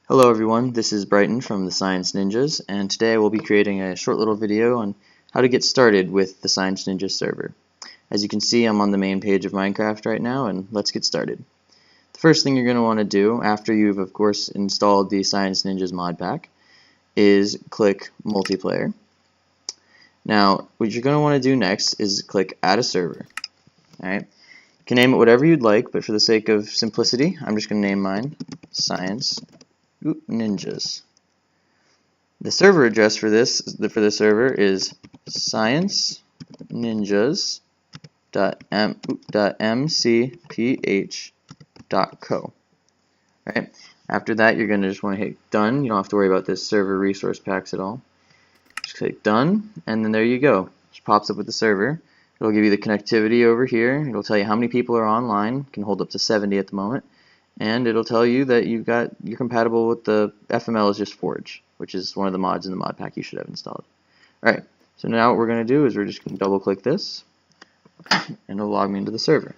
Hello everyone, this is Brighton from the Science Ninjas, and today I will be creating a short little video on how to get started with the Science Ninja server. As you can see, I'm on the main page of Minecraft right now, and let's get started. The first thing you're going to want to do, after you've of course installed the Science Ninjas mod pack, is click Multiplayer. Now, what you're going to want to do next is click Add a Server. Alright, you can name it whatever you'd like, but for the sake of simplicity, I'm just going to name mine Science Ninjas. The server address for this server is scienceninjas.mcph.co. Right? After that, you're going to just want to hit done. You don't have to worry about this server resource packs at all. Just click done, and then there you go. It just pops up with the server. It'll give you the connectivity over here. It'll tell you how many people are online. It can hold up to 70 at the moment. And it'll tell you that you're compatible with the FML is just Forge, which is one of the mods in the mod pack you should have installed. Alright, so now what we're going to do is we're just going to double click this, and it'll log me into the server.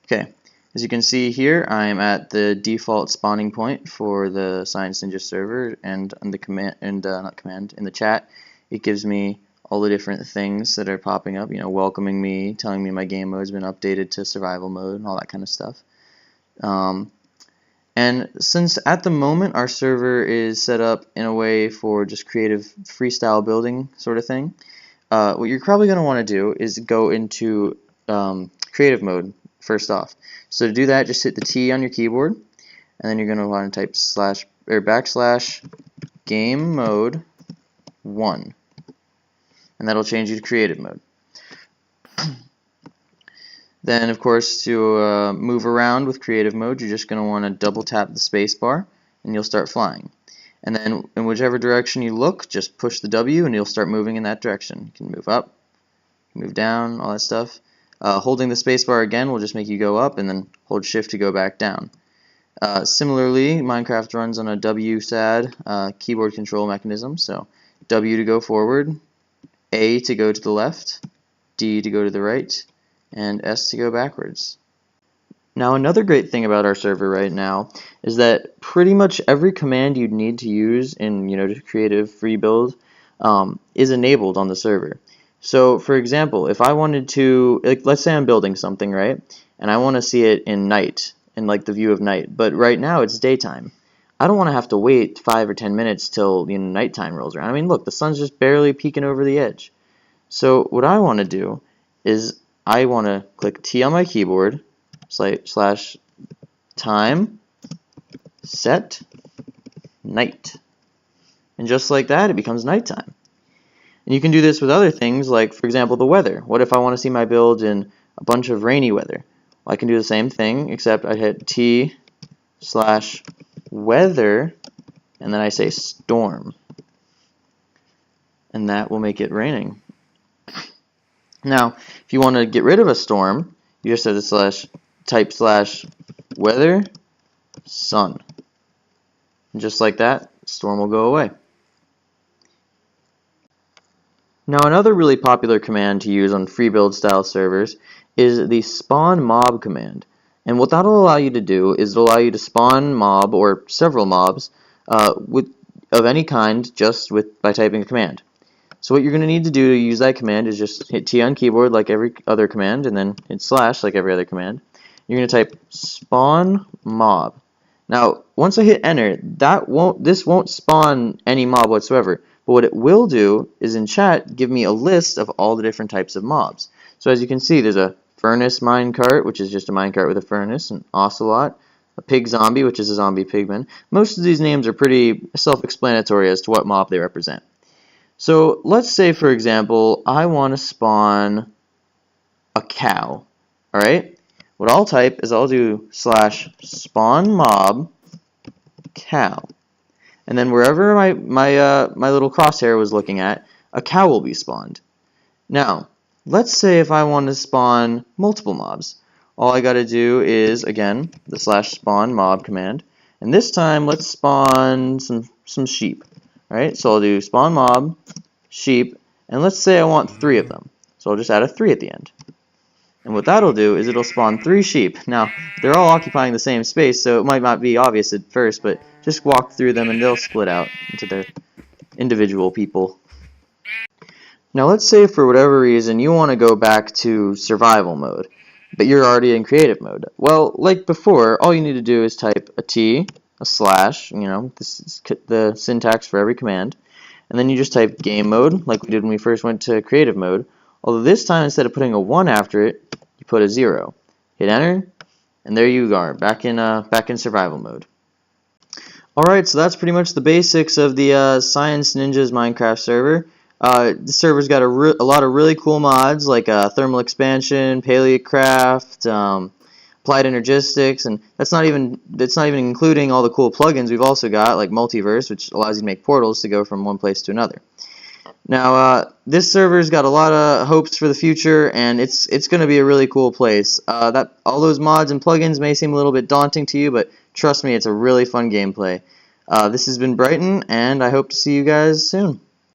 Okay, as you can see here, I'm at the default spawning point for the Science Ninja server, and on the in the chat, it gives me all the different things that are popping up, welcoming me, telling me my game mode has been updated to survival mode, and all that kind of stuff. And since at the moment our server is set up in a way for just creative freestyle building sort of thing, what you're probably going to want to do is go into creative mode first off. So to do that, just hit the T on your keyboard, and then you're going to want to type / game mode 1. And that'll change you to creative mode. Then, of course, to move around with creative mode, you're just going to want to double tap the space bar, and you'll start flying. And then, in whichever direction you look, just push the W, and you'll start moving in that direction. You can move up, move down, all that stuff. Holding the space bar again will just make you go up, and then hold Shift to go back down. Similarly, Minecraft runs on a WSAD keyboard control mechanism, so W to go forward, A to go to the left, D to go to the right, and S to go backwards. Now, another great thing about our server right now is that pretty much every command you'd need to use in just creative free build is enabled on the server. So, for example, if I wanted to, let's say I'm building something, right, and I want to see it in night, in like the view of night, but right now it's daytime. I don't want to have to wait 5 or 10 minutes till nighttime rolls around. I mean, look, the sun's just barely peeking over the edge. So what I want to do is I want to click T on my keyboard, / time set night. And just like that, it becomes nighttime. And you can do this with other things, like, for example, the weather. What if I want to see my build in a bunch of rainy weather? Well, I can do the same thing, except I hit T / weather, and then I say storm. And that will make it raining. Now, if you want to get rid of a storm, you just have to type / weather sun. And just like that, the storm will go away. Now, another really popular command to use on free build style servers is the spawn mob command. And what that'll allow you to do is it'll allow you to spawn mob or several mobs of any kind just by typing a command. So what you're going to need to do to use that command is just hit T on keyboard like every other command, and then hit / like every other command. You're going to type spawn mob. Now, once I hit enter, this won't spawn any mob whatsoever. But what it will do is in chat give me a list of all the different types of mobs. So as you can see, there's a furnace minecart, which is just a minecart with a furnace, an ocelot, a pig zombie, which is a zombie pigman. Most of these names are pretty self-explanatory as to what mob they represent. So let's say, for example, I want to spawn a cow. Alright? What I'll type is I'll do / spawn mob cow. And then wherever my little crosshair was looking at, a cow will be spawned. Now, let's say if I want to spawn multiple mobs. All I got to do is, again, the / spawn mob command. And this time, let's spawn some sheep. Alright, so I'll do spawn mob, sheep, and let's say I want 3 of them. So I'll just add a 3 at the end. And what that'll do is it'll spawn 3 sheep. Now, they're all occupying the same space, so it might not be obvious at first, but just walk through them and they'll split out into their individual people. Now let's say for whatever reason you want to go back to survival mode, but you're already in creative mode. Well, like before, all you need to do is type a T, a slash, this is the syntax for every command, and then you just type game mode, like we did when we first went to creative mode, although this time instead of putting a 1 after it, you put a 0. Hit enter, and there you are, back in survival mode. Alright, so that's pretty much the basics of the Science Ninjas Minecraft server. The server's got a lot of really cool mods like thermal expansion, paleocraft, applied energistics, and that's not even including all the cool plugins we've also got like multiverse, which allows you to make portals to go from one place to another. Now this server's got a lot of hopes for the future, and it's going to be a really cool place. All those mods and plugins may seem a little bit daunting to you, but trust me, it's a really fun gameplay. This has been Brighton, and I hope to see you guys soon.